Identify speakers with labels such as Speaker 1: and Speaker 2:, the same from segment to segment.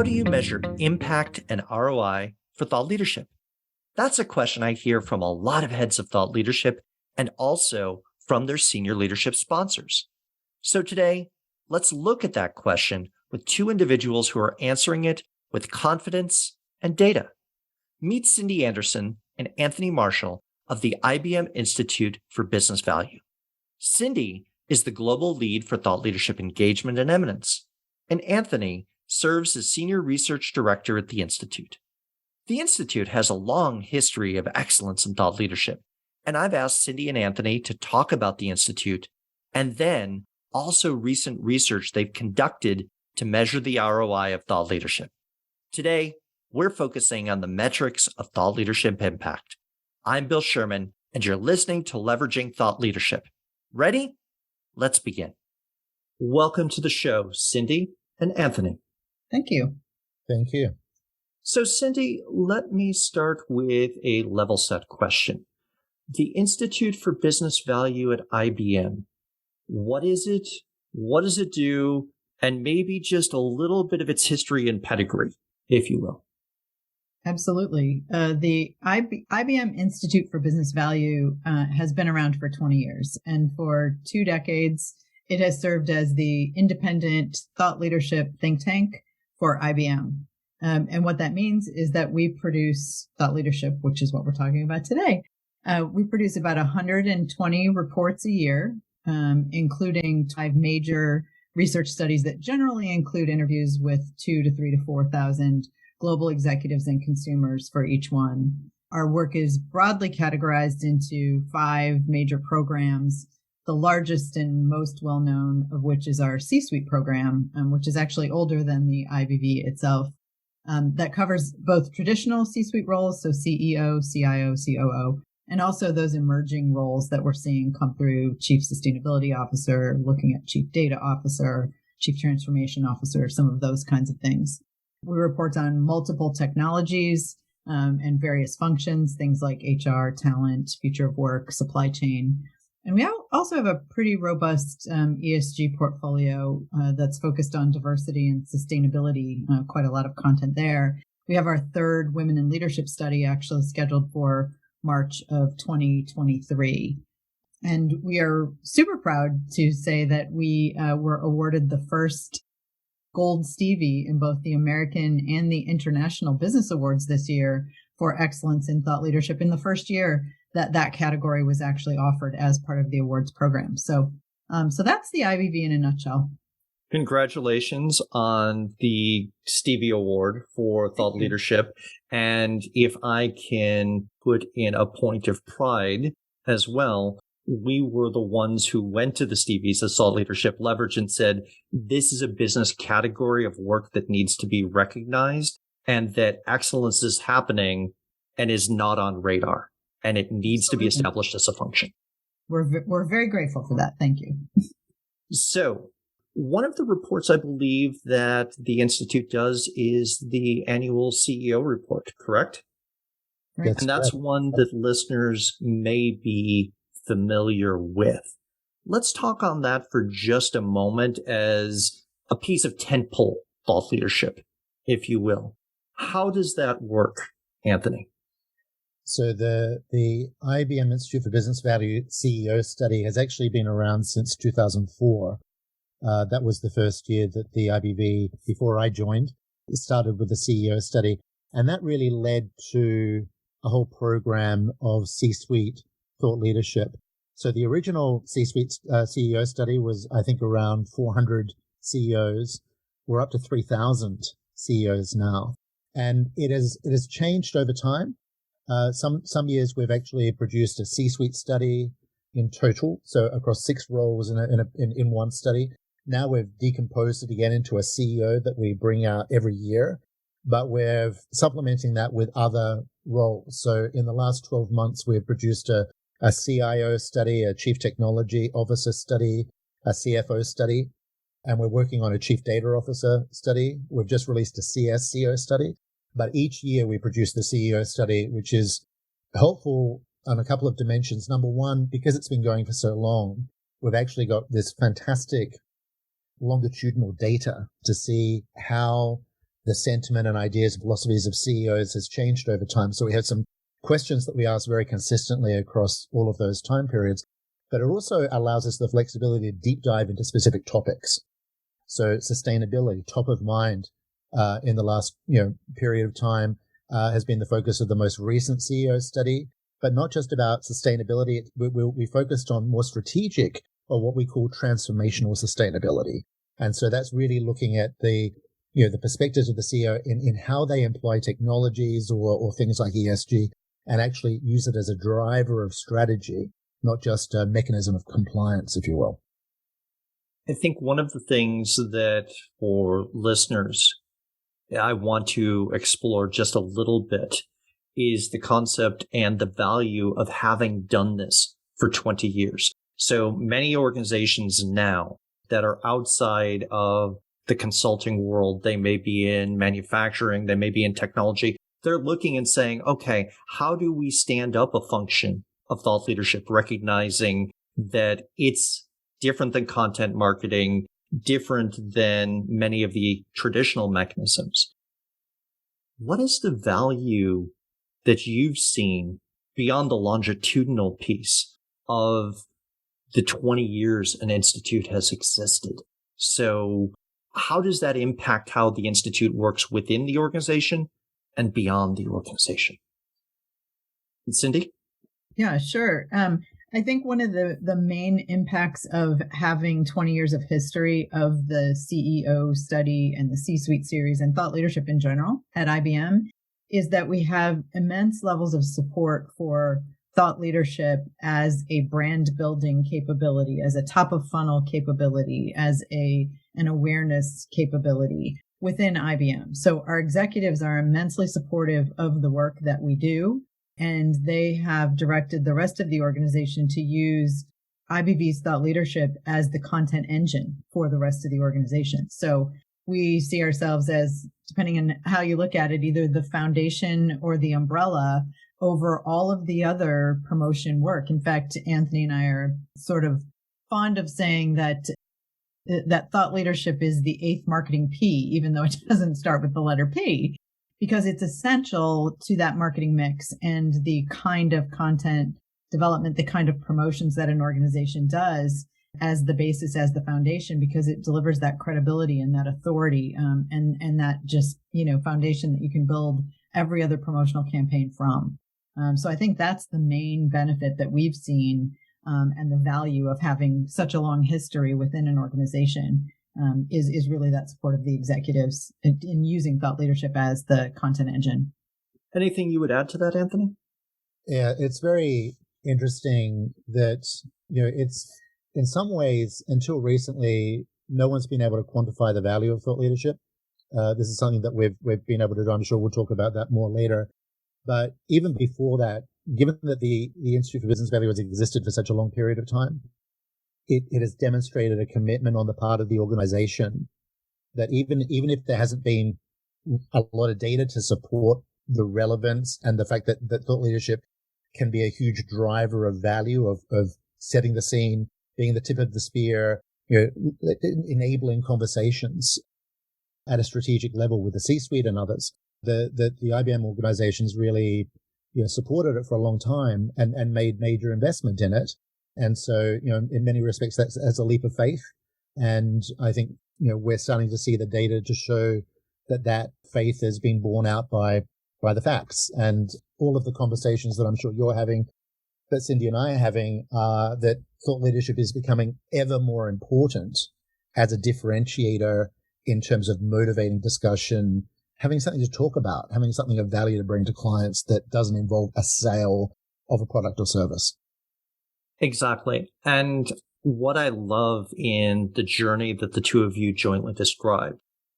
Speaker 1: how do you measure impact and ROI for thought leadership? That's a question I hear from a lot of heads of thought leadership and also from their senior leadership sponsors. So today, let's look at that question with two individuals who are answering it with confidence and data. Meet Cindy Anderson and Anthony Marshall of the IBM Institute for Business Value. Cindy is the global lead for thought leadership engagement and eminence, and Anthony serves as senior research director at the Institute. The Institute has a long history of excellence in thought leadership, and I've asked Cindy and Anthony to talk about the Institute and then also recent research they've conducted to measure the ROI of thought leadership. Today, we're focusing on the metrics of thought leadership impact. I'm Bill Sherman, and you're listening to Leveraging Thought Leadership. Ready? Let's begin. Welcome to the show, Cindy and Anthony.
Speaker 2: Thank you.
Speaker 3: Thank you.
Speaker 1: So, Cindy, let me start with a level set question. The Institute for Business Value at IBM, what is it? What does it do? And maybe just a little bit of its history and pedigree, if you will.
Speaker 2: Absolutely. The IBM Institute for Business Value has been around for 20 years. And for 2 decades, it has served as the independent thought leadership think tank for IBM. And what that means is that we produce thought leadership, which is what we're talking about today. We produce about 120 reports a year, including 5 major research studies that generally include interviews with 2,000 to 3,000 to 4,000 global executives and consumers for each one. Our work is broadly categorized into 5 major programs, the largest and most well-known of which is our C-suite program, which is actually older than the IBV itself. That covers both traditional C-suite roles, so CEO, CIO, COO, and also those emerging roles that we're seeing come through: Chief Sustainability Officer, looking at Chief Data Officer, Chief Transformation Officer, some of those kinds of things. We report on multiple technologies and various functions, things like HR, talent, future of work, supply chain. And we also have a pretty robust ESG portfolio that's focused on diversity and sustainability, quite a lot of content there. We have our 3rd Women in Leadership study actually scheduled for March of 2023. And we are super proud to say that we were awarded the first Gold Stevie in both the American and the International Business Awards this year for excellence in thought leadership in the first year that category was actually offered as part of the awards program. So that's the IBV in a nutshell.
Speaker 1: Congratulations on the Stevie Award for thought leadership. And if I can put in a point of pride as well, we were the ones who went to the Stevies as thought leadership leverage and said, this is a business category of work that needs to be recognized and that excellence is happening and is not on radar. And it needs to be established as a function.
Speaker 2: We're very grateful for that. Thank you.
Speaker 1: So one of the reports I believe that the Institute does is the annual CEO report, correct?
Speaker 2: Right.
Speaker 1: And that's one that listeners may be familiar with. Let's talk on that for just a moment as a piece of tentpole thought leadership, if you will. How does that work, Anthony?
Speaker 3: So the IBM Institute for Business Value CEO study has actually been around since 2004. That was the first year that the IBV, before I joined, started with the CEO study. And that really led to a whole program of C-suite thought leadership. So the original C-suite CEO study was, I think, around 400 CEOs. We're up to 3,000 CEOs now. And it has changed over time. Some years we've actually produced a C-suite study in total, so across 6 roles in one study. Now we've decomposed it again into a CEO that we bring out every year, but we're supplementing that with other roles. So in the last 12 months, we've produced a CIO study, a Chief Technology Officer study, a CFO study, and we're working on a Chief Data Officer study. We've just released a CSCO study. But each year we produce the CEO study, which is helpful on a couple of dimensions. Number one, because it's been going for so long, we've actually got this fantastic longitudinal data to see how the sentiment and ideas and philosophies of CEOs has changed over time. So we have some questions that we ask very consistently across all of those time periods, but it also allows us the flexibility to deep dive into specific topics. So sustainability, top of mind in the last period of time, has been the focus of the most recent CEO study, but not just about sustainability. We focused on more strategic, or what we call transformational sustainability. And so that's really looking at the perspectives of the CEO in how they employ technologies or things like ESG, and actually use it as a driver of strategy, not just a mechanism of compliance, if you will.
Speaker 1: I think one of the things that for listeners I want to explore just a little bit is the concept and the value of having done this for 20 years. So many organizations now that are outside of the consulting world, they may be in manufacturing, they may be in technology, they're looking and saying, okay, how do we stand up a function of thought leadership, recognizing that it's different than content marketing, different than many of the traditional mechanisms? What is the value that you've seen beyond the longitudinal piece of the 20 years an institute has existed? So how does that impact how the institute works within the organization and beyond the organization? Cindy?
Speaker 2: Yeah, sure. I think one of the main impacts of having 20 years of history of the CEO study and the C-suite series and thought leadership in general at IBM is that we have immense levels of support for thought leadership as a brand building capability, as a top of funnel capability, as an awareness capability within IBM. So our executives are immensely supportive of the work that we do, and they have directed the rest of the organization to use IBV's thought leadership as the content engine for the rest of the organization. So we see ourselves as, depending on how you look at it, either the foundation or the umbrella over all of the other promotion work. In fact, Anthony and I are sort of fond of saying that thought leadership is the eighth marketing P, even though it doesn't start with the letter P, because it's essential to that marketing mix and the kind of content development, the kind of promotions that an organization does as the basis, as the foundation, because it delivers that credibility and that authority, and that just, foundation that you can build every other promotional campaign from. So I think that's the main benefit that we've seen, and the value of having such a long history within an organization, is really that support of the executives in using thought leadership as the content engine.
Speaker 1: Anything you would add to that, Anthony?
Speaker 3: Yeah, it's very interesting that, it's in some ways, until recently, no one's been able to quantify the value of thought leadership. This is something that we've been able to do. I'm sure we'll talk about that more later. But even before that, given that the Institute for Business Value has existed for such a long period of time, it has demonstrated a commitment on the part of the organization that even if there hasn't been a lot of data to support the relevance and the fact that thought leadership can be a huge driver of value, of setting the scene, being the tip of the spear, enabling conversations at a strategic level with the C-suite and others. The IBM organizations really supported it for a long time and made major investment in it. And so, in many respects, that's a leap of faith. And I think, we're starting to see the data to show that faith has been borne out by the facts. And all of the conversations that I'm sure you're having, that Cindy and I are having, that thought leadership is becoming ever more important as a differentiator in terms of motivating discussion, having something to talk about, having something of value to bring to clients that doesn't involve a sale of a product or service.
Speaker 1: Exactly. And what I love in the journey that the two of you jointly described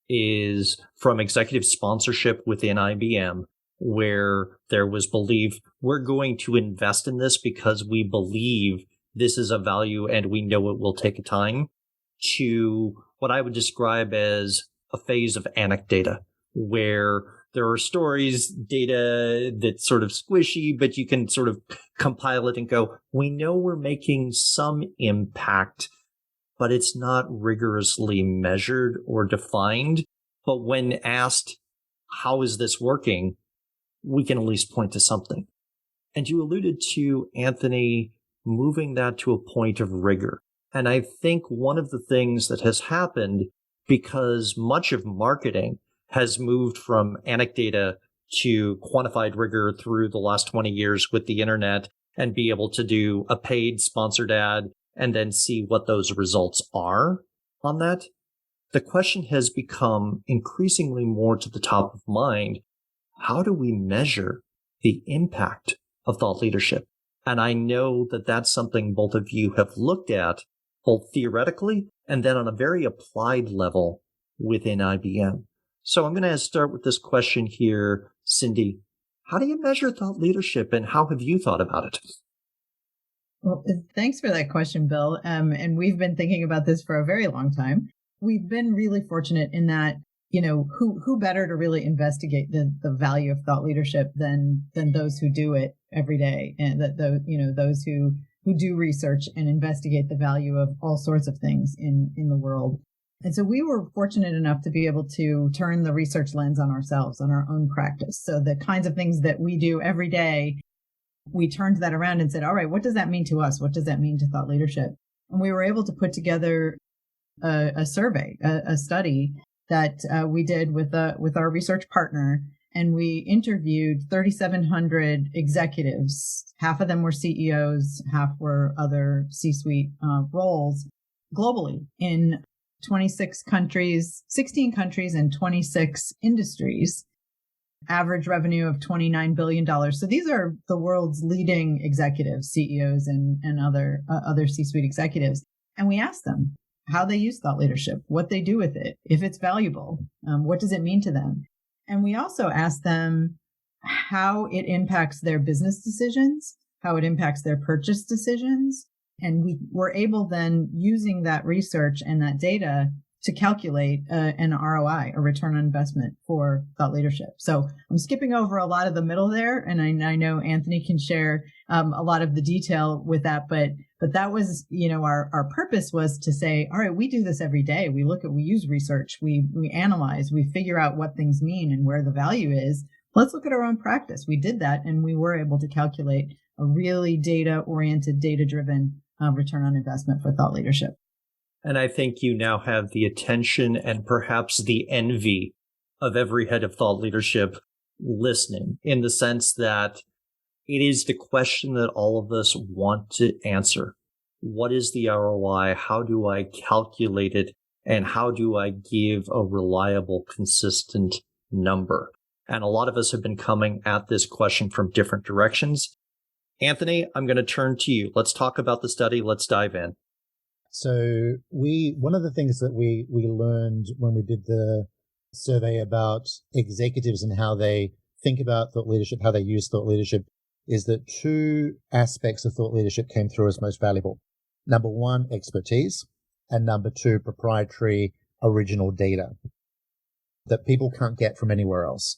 Speaker 1: is from executive sponsorship within IBM, where there was belief, we're going to invest in this because we believe this is a value and we know it will take time, to what I would describe as a phase of anecdata, where there are stories, data that's sort of squishy, but you can sort of compile it and go, we know we're making some impact, but it's not rigorously measured or defined. But when asked, how is this working? We can at least point to something. And you alluded to, Anthony, moving that to a point of rigor. And I think one of the things that has happened, because much of marketing has moved from anecdata to quantified rigor through the last 20 years with the internet, and be able to do a paid sponsored ad and then see what those results are on that. The question has become increasingly more to the top of mind. How do we measure the impact of thought leadership? And I know that that's something both of you have looked at, both theoretically and then on a very applied level within IBM. So I'm going to start with this question here, Cindy. How do you measure thought leadership, and how have you thought about it?
Speaker 2: Well, thanks for that question, Bill. And we've been thinking about this for a very long time. We've been really fortunate in that, who better to really investigate the value of thought leadership than those who do it every day, and those who do research and investigate the value of all sorts of things in the world. And so we were fortunate enough to be able to turn the research lens on ourselves, on our own practice. So the kinds of things that we do every day, we turned that around and said, all right, what does that mean to us? What does that mean to thought leadership? And we were able to put together a survey, a study that we did with our research partner. And we interviewed 3,700 executives. Half of them were CEOs, half were other C-suite roles globally in 26 countries, 16 countries and 26 industries, average revenue of $29 billion. So these are the world's leading executives, CEOs and other C-suite executives. And we asked them how they use thought leadership, what they do with it, if it's valuable, what does it mean to them? And we also asked them how it impacts their business decisions, how it impacts their purchase decisions. And we were able then, using that research and that data, to calculate an ROI, a return on investment for thought leadership. So I'm skipping over a lot of the middle there, and I know Anthony can share a lot of the detail with that. But that was, our purpose was to say, all right, we do this every day. We use research, we analyze, we figure out what things mean and where the value is. Let's look at our own practice. We did that, and we were able to calculate a really data-oriented, data-driven return on investment for thought leadership.
Speaker 1: And I think you now have the attention and perhaps the envy of every head of thought leadership listening, in the sense that it is the question that all of us want to answer. What is the ROI? How do I calculate it? And how do I give a reliable, consistent number? And a lot of us have been coming at this question from different directions. Anthony, I'm going to turn to you. Let's talk about the study. Let's dive in.
Speaker 3: So one of the things that we learned when we did the survey about executives and how they think about thought leadership, how they use thought leadership, is that two aspects of thought leadership came through as most valuable. Number one, expertise, and number two, proprietary original data that people can't get from anywhere else.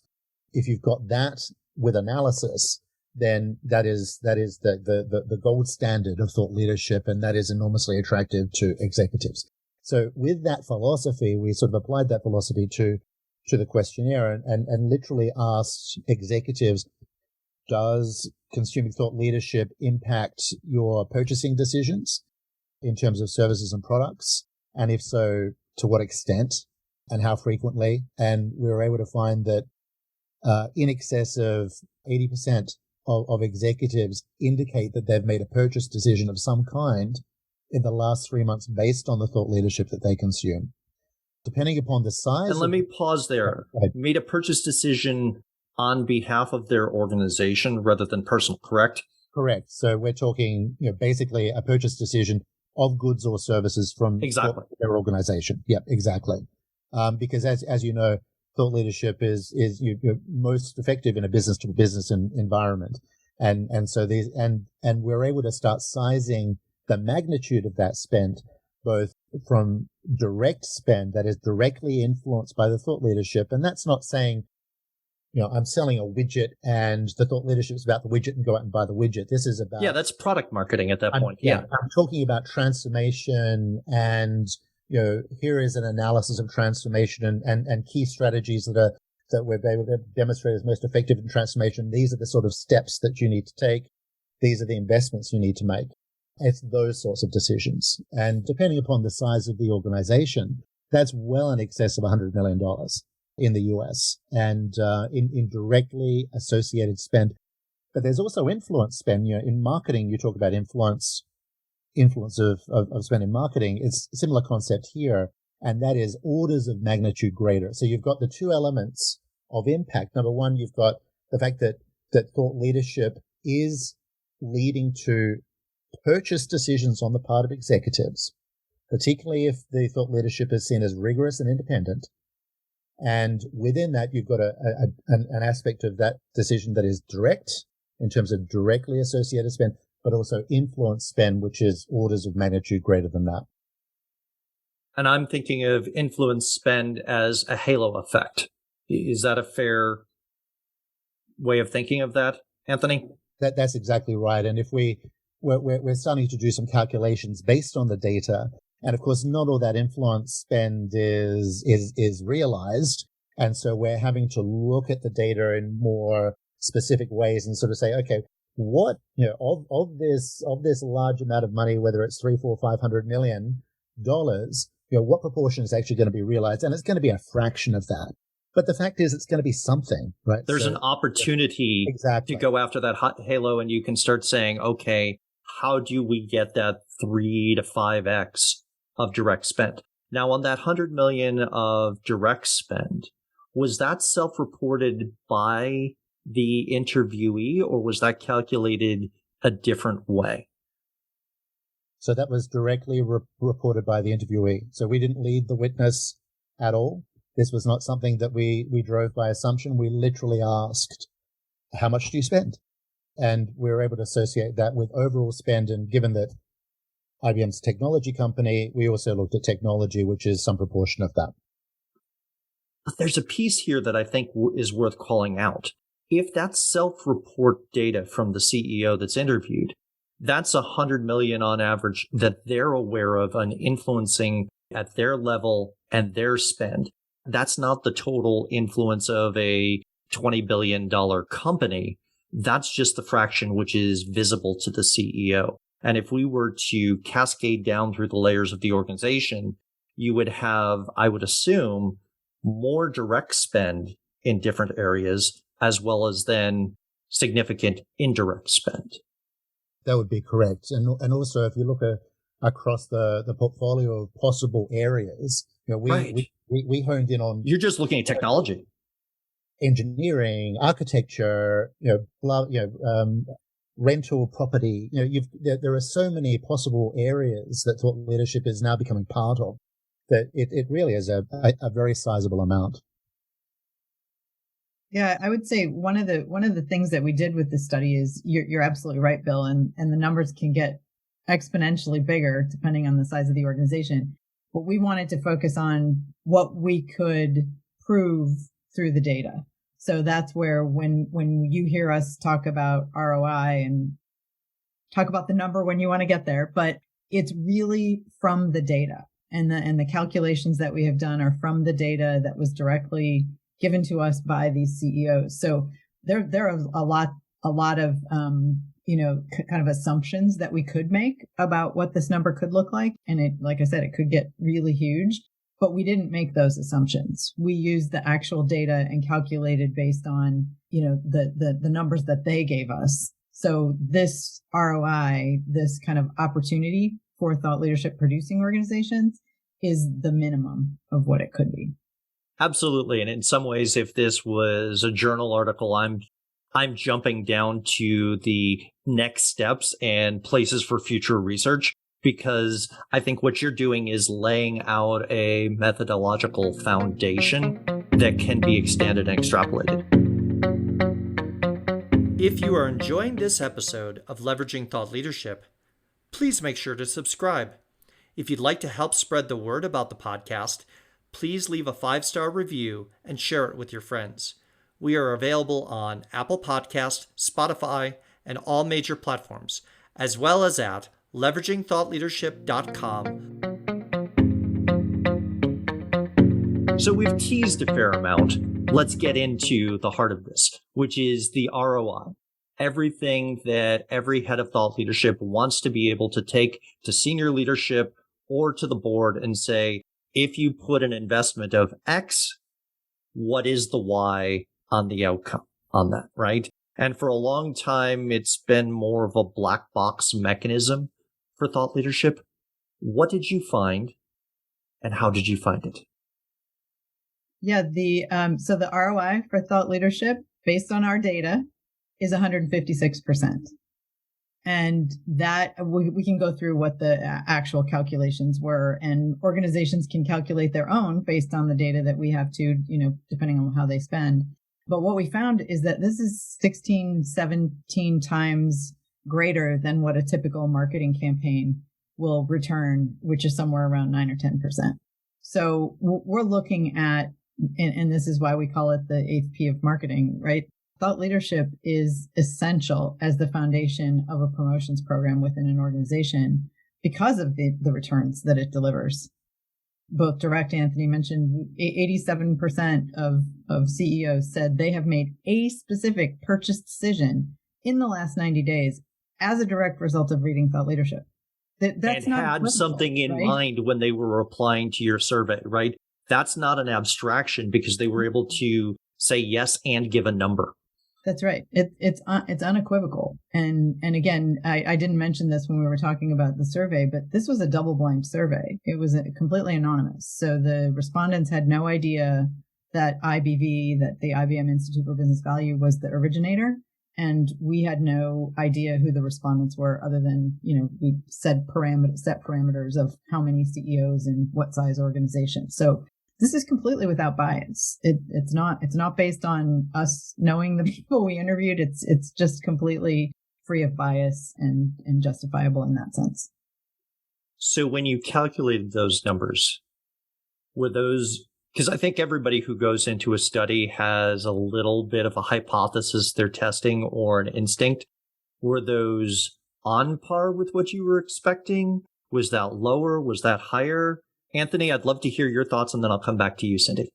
Speaker 3: If you've got that with analysis, then that is the gold standard of thought leadership, and that is enormously attractive to executives. So with that philosophy, we sort of applied that philosophy to the questionnaire and literally asked executives, does consuming thought leadership impact your purchasing decisions in terms of services and products? And if so, to what extent and how frequently? And we were able to find that in excess of 80% of executives indicate that they've made a purchase decision of some kind in the last 3 months based on the thought leadership that they consume. Depending upon the size.
Speaker 1: And let me pause there. Made a purchase decision on behalf of their organization rather than personal, correct?
Speaker 3: Correct. So we're talking, basically a purchase decision of goods or services from their organization. Yep, exactly. Because as you know, thought leadership is you're most effective in a business to business environment. And so and we're able to start sizing the magnitude of that spend, both from direct spend that is directly influenced by the thought leadership. And that's not saying, I'm selling a widget and the thought leadership is about the widget and go out and buy the widget. This is about...
Speaker 1: Yeah, that's product marketing at that point. Yeah.
Speaker 3: I'm talking about transformation and here is an analysis of transformation and key strategies that we're able to demonstrate as most effective in transformation. These are the sort of steps that you need to take. These are the investments you need to make. It's those sorts of decisions. And depending upon the size of the organization, that's well in excess of $100 million in the US and in directly associated spend. But there's also influence spend. In marketing, you talk about influence of spend in marketing. It's a similar concept here, and that is orders of magnitude greater. So you've got the two elements of impact. Number one, you've got the fact that thought leadership is leading to purchase decisions on the part of executives, particularly if the thought leadership is seen as rigorous and independent. And within that, you've got an aspect of that decision that is direct in terms of directly associated spend, but also influence spend, which is orders of magnitude greater than that.
Speaker 1: And I'm thinking of influence spend as a halo effect. Is that a fair way of thinking of that, Anthony?
Speaker 3: That's exactly right. And if we're starting to do some calculations based on the data, and of course, not all that influence spend is realized. And so we're having to look at the data in more specific ways and sort of say, okay, what, of this large amount of money, whether it's $300, $400, $500 million, what proportion is actually going to be realized? And it's going to be a fraction of that. But the fact is, it's going to be something, right?
Speaker 1: There's an opportunity
Speaker 3: exactly
Speaker 1: to go after that hot halo, and you can start saying, okay, how do we get that 3 to 5x of direct spend? Now, on that 100 million of direct spend, was that self-reported by the interviewee, or was that calculated a different way?
Speaker 3: So that was directly reported by the interviewee. So we didn't lead the witness at all. This was not something that we drove by assumption. We literally asked, how much do you spend? And we were able to associate that with overall spend. And given that IBM's a technology company, we also looked at technology, which is some proportion of that.
Speaker 1: But there's a piece here that I think is worth calling out. If that's self-report data from the CEO that's interviewed, that's 100 million on average that they're aware of and influencing at their level and their spend. That's not the total influence of a $20 billion company. That's just the fraction which is visible to the CEO. And if we were to cascade down through the layers of the organization, you would have, I would assume, more direct spend in different areas, as well as then significant indirect spend.
Speaker 3: That would be correct. And also, if you look across the portfolio of possible areas, we honed in on.
Speaker 1: You're just looking at technology,
Speaker 3: engineering, architecture, rental property. There are so many possible areas that thought leadership is now becoming part of that it really is a very sizable amount.
Speaker 2: Yeah, I would say one of the things that we did with the study is you're absolutely right, Bill, and the numbers can get exponentially bigger depending on the size of the organization. But we wanted to focus on what we could prove through the data. So that's where when you hear us talk about ROI and talk about the number when you want to get there, but it's really from the data, and the calculations that we have done are from the data that was directly given to us by these CEOs. So there are a lot of kind of assumptions that we could make about what this number could look like, and it, like I said, it could get really huge. But we didn't make those assumptions. We used the actual data and calculated based on the numbers that they gave us. So this ROI, this kind of opportunity for thought leadership producing organizations, is the minimum of what it could be.
Speaker 1: Absolutely. And in some ways, if this was a journal article, I'm jumping down to the next steps and places for future research, because I think what you're doing is laying out a methodological foundation that can be extended and extrapolated. If you are enjoying this episode of Leveraging Thought Leadership, please make sure to subscribe. If you'd like to help spread the word about the podcast, please leave a 5-star review and share it with your friends. We are available on Apple Podcasts, Spotify, and all major platforms, as well as at leveragingthoughtleadership.com. So we've teased a fair amount. Let's get into the heart of this, which is the ROI. Everything that every head of thought leadership wants to be able to take to senior leadership or to the board and say, if you put an investment of X, what is the Y on the outcome on that, right? And for a long time, it's been more of a black box mechanism for thought leadership. What did you find and how did you find it?
Speaker 2: Yeah, so the ROI for thought leadership based on our data is 156%. And that we can go through what the actual calculations were, and organizations can calculate their own based on the data that we have too, depending on how they spend. But what we found is that this is 16, 17 times greater than what a typical marketing campaign will return, which is somewhere around 9 or 10%. So we're looking at, and this is why we call it the 8th P of marketing, right? Thought leadership is essential as the foundation of a promotions program within an organization because of the returns that it delivers. Both direct, Anthony mentioned 87% of CEOs said they have made a specific purchase decision in the last 90 days as a direct result of reading thought leadership. That's
Speaker 1: and
Speaker 2: not
Speaker 1: had something in mind when they were replying to your survey, right? That's not an abstraction because they were able to say yes and give a number.
Speaker 2: That's right. It's unequivocal. And again, I didn't mention this when we were talking about the survey, but this was a double-blind survey. It was completely anonymous. So the respondents had no idea that IBV, that the IBM Institute for Business Value, was the originator. And we had no idea who the respondents were other than, we set parameters of how many CEOs and what size organization. So this is completely without bias. It's not based on us knowing the people we interviewed. It's just completely free of bias and justifiable in that sense.
Speaker 1: So when you calculated those numbers, were those, because I think everybody who goes into a study has a little bit of a hypothesis they're testing or an instinct. Were those on par with what you were expecting? Was that lower? Was that higher? Anthony, I'd love to hear your thoughts, and then I'll come back to you, Cindy.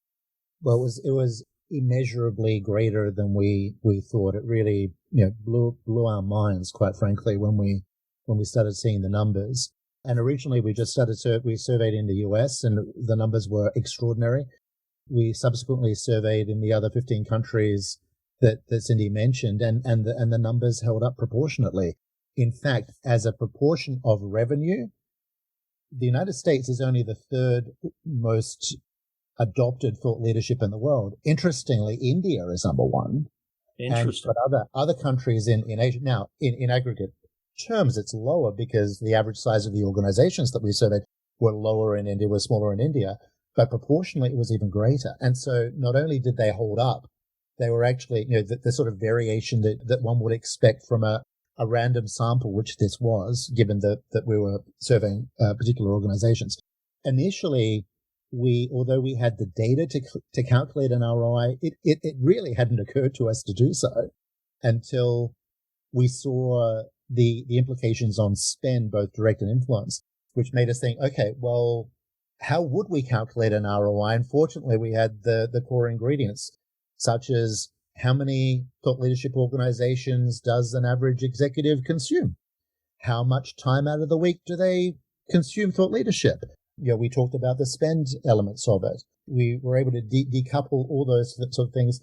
Speaker 3: Well, it was immeasurably greater than we thought. It really, blew our minds, quite frankly, when we started seeing the numbers. And originally, we surveyed in the US, and the numbers were extraordinary. We subsequently surveyed in the other 15 countries that Cindy mentioned, and the numbers held up proportionately. In fact, as a proportion of revenue, the United States is only the third most adopted thought leadership in the world. Interestingly, India is number one.
Speaker 1: Interesting.
Speaker 3: But other countries in Asia, now, in aggregate terms, it's lower because the average size of the organizations that we surveyed were lower in India, were smaller in India, but proportionally it was even greater. And so not only did they hold up, they were actually, the sort of variation that one would expect from a random sample, which this was, given that we were surveying particular organizations. Initially, although we had the data to calculate an ROI, it really hadn't occurred to us to do so until we saw the implications on spend, both direct and influence, which made us think, okay, well, how would we calculate an ROI? And fortunately, we had the core ingredients, such as how many thought leadership organizations does an average executive consume? How much time out of the week do they consume thought leadership? We talked about the spend elements of it. We were able to decouple all those sort of things,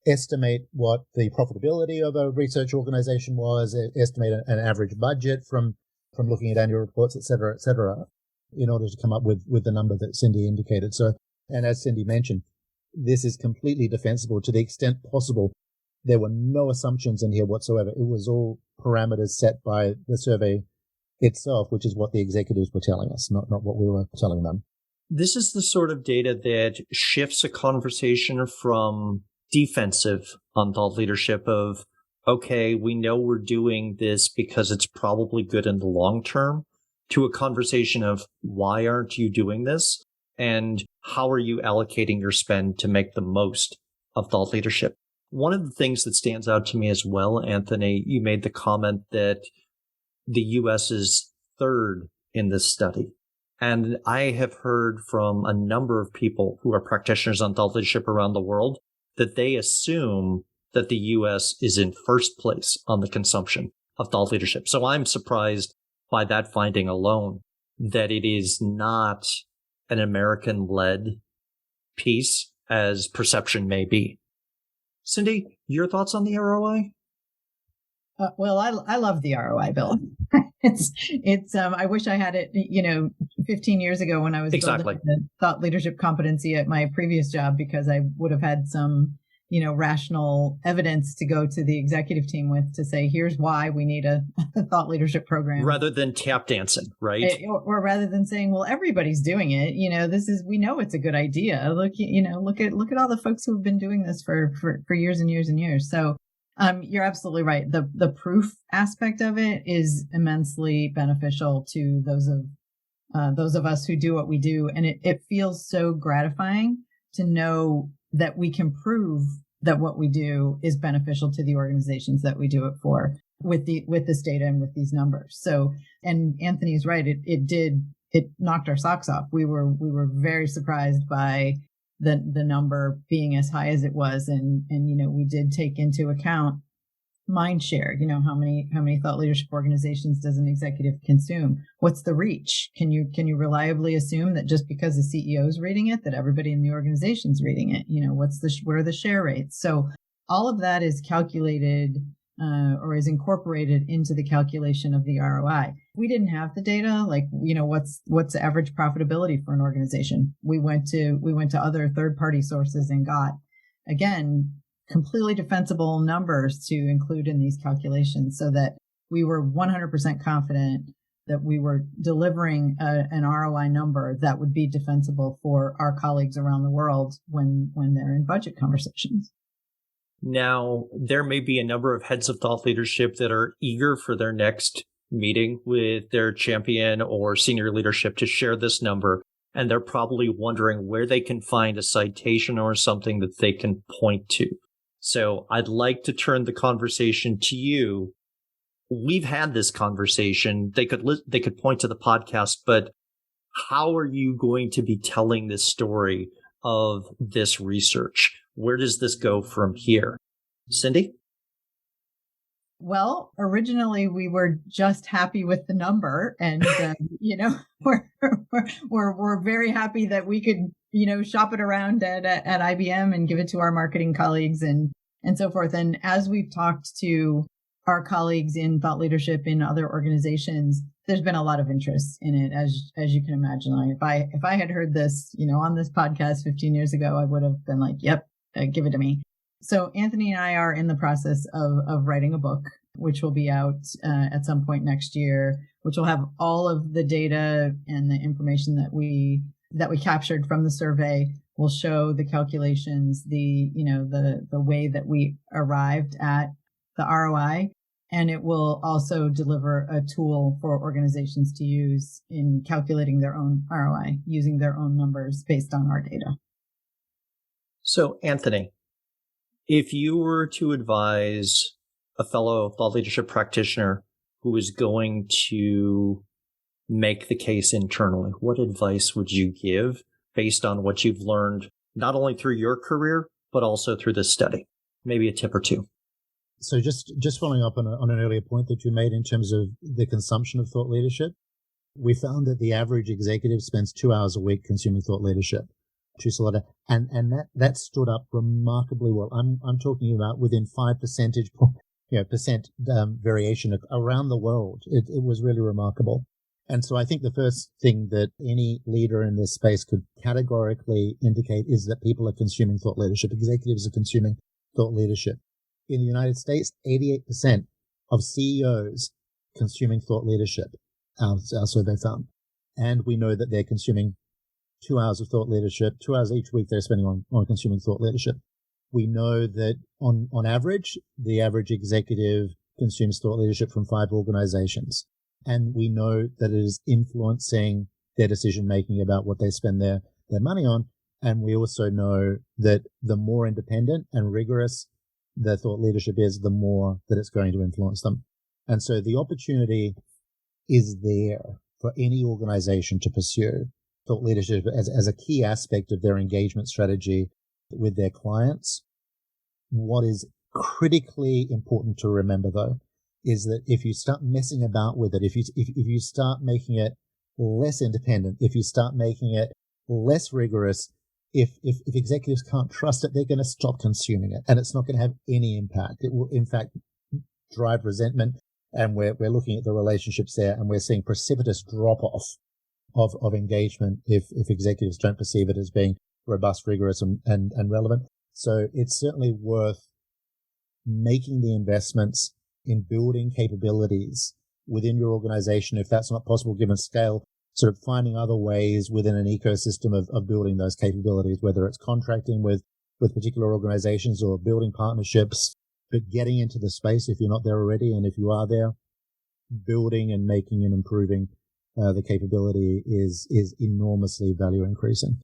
Speaker 3: estimate what the profitability of a research organization was, estimate an average budget from looking at annual reports, et cetera, in order to come up with the number that Cindy indicated. So, and as Cindy mentioned, this is completely defensible to the extent possible. There were no assumptions in here whatsoever. It was all parameters set by the survey itself, which is what the executives were telling us, not what we were telling them.
Speaker 1: This is the sort of data that shifts a conversation from defensive on thought leadership of, okay, we know we're doing this because it's probably good in the long term, to a conversation of why aren't you doing this? And how are you allocating your spend to make the most of thought leadership? One of the things that stands out to me as well, Anthony, you made the comment that the U.S. is third in this study. And I have heard from a number of people who are practitioners on thought leadership around the world that they assume that the US is in first place on the consumption of thought leadership. So I'm surprised by that finding alone, that it is not an American-led piece as perception may be. Cindy, your thoughts on the ROI?
Speaker 2: Well, I love the ROI, Bill. I wish I had it, 15 years ago when I was building the thought leadership competency at my previous job, because I would have had some, rational evidence to go to the executive team with to say, here's why we need a thought leadership program.
Speaker 1: Rather than tap dancing, right?
Speaker 2: Or rather than saying, well, everybody's doing it. We know it's a good idea. Look at all the folks who have been doing this for years and years and years. So you're absolutely right. The proof aspect of it is immensely beneficial to those of us who do what we do. And it feels so gratifying to know that we can prove that what we do is beneficial to the organizations that we do it for with this data and with these numbers. So, and Anthony's right. It knocked our socks off. We were very surprised by the number being as high as it was. And we did take into account mind share. How many thought leadership organizations does an executive consume? What's the reach? Can you reliably assume that just because the CEO is reading it, that everybody in the organization's reading it? What are the share rates? So all of that is calculated or is incorporated into the calculation of the ROI. We didn't have the data, what's the average profitability for an organization. We went to other third-party sources and got, again, completely defensible numbers to include in these calculations, so that we were 100% confident that we were delivering an ROI number that would be defensible for our colleagues around the world when they're in budget conversations.
Speaker 1: Now, there may be a number of heads of thought leadership that are eager for their next meeting with their champion or senior leadership to share this number. And they're probably wondering where they can find a citation or something that they can point to. So I'd like to turn the conversation to you. We've had this conversation. They could point to the podcast, but how are you going to be telling this story of this research? Where does this go from here? Cindy?
Speaker 2: Well, originally we were just happy with the number, and we're very happy that we could shop it around at IBM and give it to our marketing colleagues and so forth. And as we've talked to our colleagues in thought leadership in other organizations, there's been a lot of interest in it, as you can imagine. If I had heard this on this podcast 15 years ago, I would have been like, yep, give it to me. So Anthony and I are in the process of writing a book, which will be out at some point next year, which will have all of the data and the information that we captured from the survey. Will show the calculations, the way that we arrived at the ROI, and it will also deliver a tool for organizations to use in calculating their own ROI, using their own numbers based on our data.
Speaker 1: So, Anthony, if you were to advise a fellow thought leadership practitioner who is going to make the case internally, what advice would you give based on what you've learned, not only through your career, but also through this study? Maybe a tip or two.
Speaker 3: So just following up on an earlier point that you made in terms of the consumption of thought leadership, we found that the average executive spends 2 hours a week consuming thought leadership. And that stood up remarkably well. I'm talking about within 5 percentage percent variation around the world. It was really remarkable. And so I think the first thing that any leader in this space could categorically indicate is that people are consuming thought leadership. Executives are consuming thought leadership. In the United States, 88% of CEOs consuming thought leadership, our survey found. And we know that they're consuming 2 hours of thought leadership, 2 hours each week they're spending on consuming thought leadership. We know that on average, the average executive consumes thought leadership from 5 organizations. And we know that it is influencing their decision-making about what they spend their money on. And we also know that the more independent and rigorous the thought leadership is, the more that it's going to influence them. And so the opportunity is there for any organization to pursue thought leadership as a key aspect of their engagement strategy with their clients. What is critically important to remember, though, is that if you start messing about with it, if you start making it less independent, if you start making it less rigorous, if executives can't trust it, they're going to stop consuming it, and it's not going to have any impact. It will, in fact, drive resentment, and we're looking at the relationships there, and we're seeing precipitous drop off of engagement if executives don't perceive it as being robust, rigorous, and relevant. So it's certainly worth making the investments in building capabilities within your organization. If that's not possible given scale, sort of finding other ways within an ecosystem of building those capabilities, whether it's contracting with particular organizations or building partnerships, but getting into the space if you're not there already. And if you are there, building and making and improving the capability is enormously value increasing.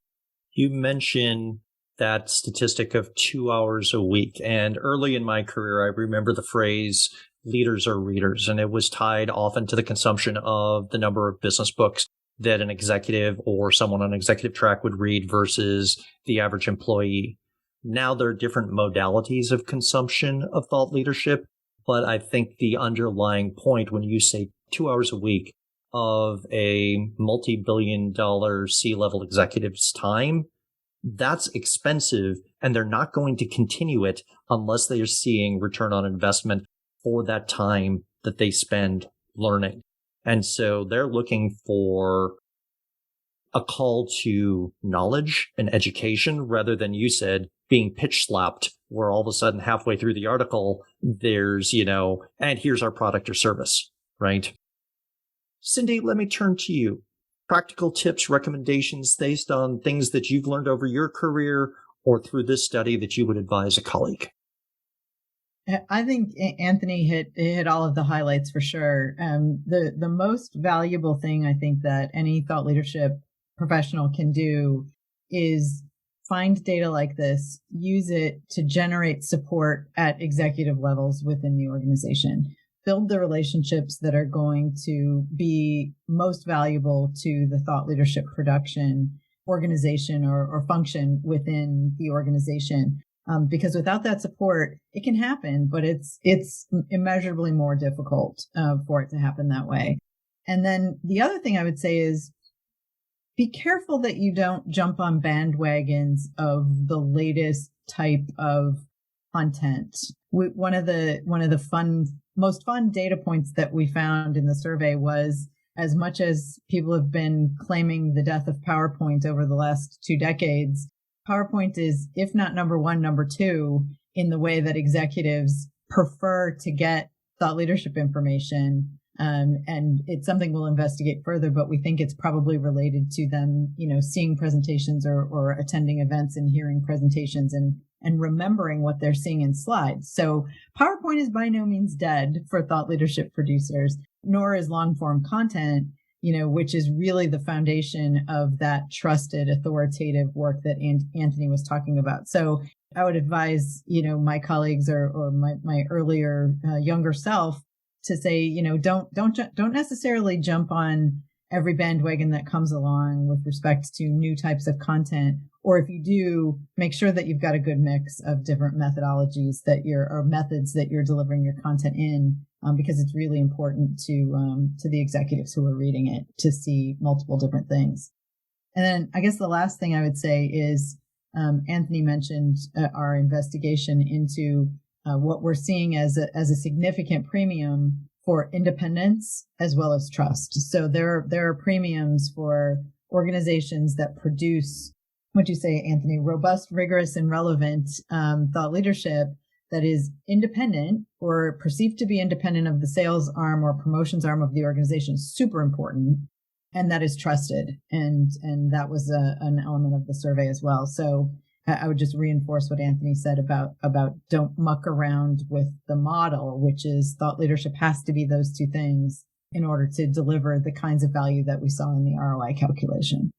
Speaker 1: You mentioned that statistic of 2 hours a week. And early in my career, I remember the phrase, leaders are readers. And it was tied often to the consumption of the number of business books that an executive or someone on executive track would read versus the average employee. Now there are different modalities of consumption of thought leadership. But I think the underlying point when you say 2 hours a week of a multi-billion-dollar C-level executive's time, that's expensive, and they're not going to continue it unless they are seeing return on investment for that time that they spend learning. And so they're looking for a call to knowledge and education rather than, you said, being pitch slapped, where all of a sudden halfway through the article, there's, and here's our product or service, right? Cindy, let me turn to you. Practical tips, recommendations based on things that you've learned over your career or through this study that you would advise a colleague.
Speaker 2: I think Anthony hit all of the highlights for sure. The most valuable thing I think that any thought leadership professional can do is find data like this, use it to generate support at executive levels within the organization. Build the relationships that are going to be most valuable to the thought leadership production organization or function within the organization. Because without that support, it can happen, but it's immeasurably more difficult for it to happen that way. And then the other thing I would say is be careful that you don't jump on bandwagons of the latest type of content. One of the most fun data points that we found in the survey was, as much as people have been claiming the death of PowerPoint over the last 2 decades, PowerPoint is, if not number one, number two in the way that executives prefer to get thought leadership information. And it's something we'll investigate further, but we think it's probably related to them, seeing presentations or attending events and hearing presentations and remembering what they're seeing in slides. So PowerPoint is by no means dead for thought leadership producers, nor is long form content, which is really the foundation of that trusted, authoritative work that Anthony was talking about. So I would advise, my colleagues or my earlier younger self to say, don't necessarily jump on every bandwagon that comes along with respect to new types of content. Or if you do, make sure that you've got a good mix of different methodologies or methods that you're delivering your content in, because it's really important to the executives who are reading it to see multiple different things. And then I guess the last thing I would say is, Anthony mentioned our investigation into what we're seeing as a significant premium for independence as well as trust. So there are premiums for organizations that produce, what'd you say, Anthony, robust, rigorous, and relevant thought leadership that is independent or perceived to be independent of the sales arm or promotions arm of the organization. Super important. And that is trusted. And that was an element of the survey as well. So I would just reinforce what Anthony said about don't muck around with the model, which is thought leadership has to be those two things in order to deliver the kinds of value that we saw in the ROI calculation.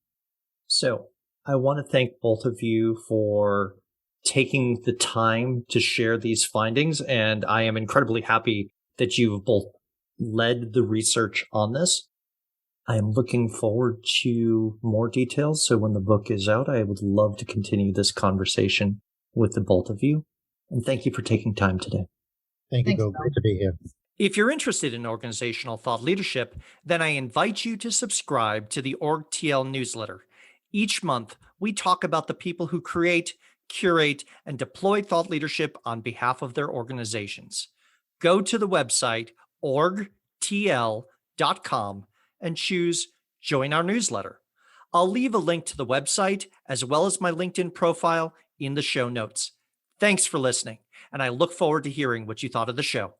Speaker 1: So I want to thank both of you for taking the time to share these findings. And I am incredibly happy that you've both led the research on this. I am looking forward to more details. So when the book is out, I would love to continue this conversation with the both of you. And thank you for taking time today.
Speaker 3: Thank you,
Speaker 2: Thanks,
Speaker 3: Bill.
Speaker 2: Bill.
Speaker 3: Great to be here.
Speaker 1: If you're interested in organizational thought leadership, then I invite you to subscribe to the OrgTL newsletter. Each month, we talk about the people who create, curate, and deploy thought leadership on behalf of their organizations. Go to the website orgtl.com and choose Join Our Newsletter. I'll leave a link to the website as well as my LinkedIn profile in the show notes. Thanks for listening, and I look forward to hearing what you thought of the show.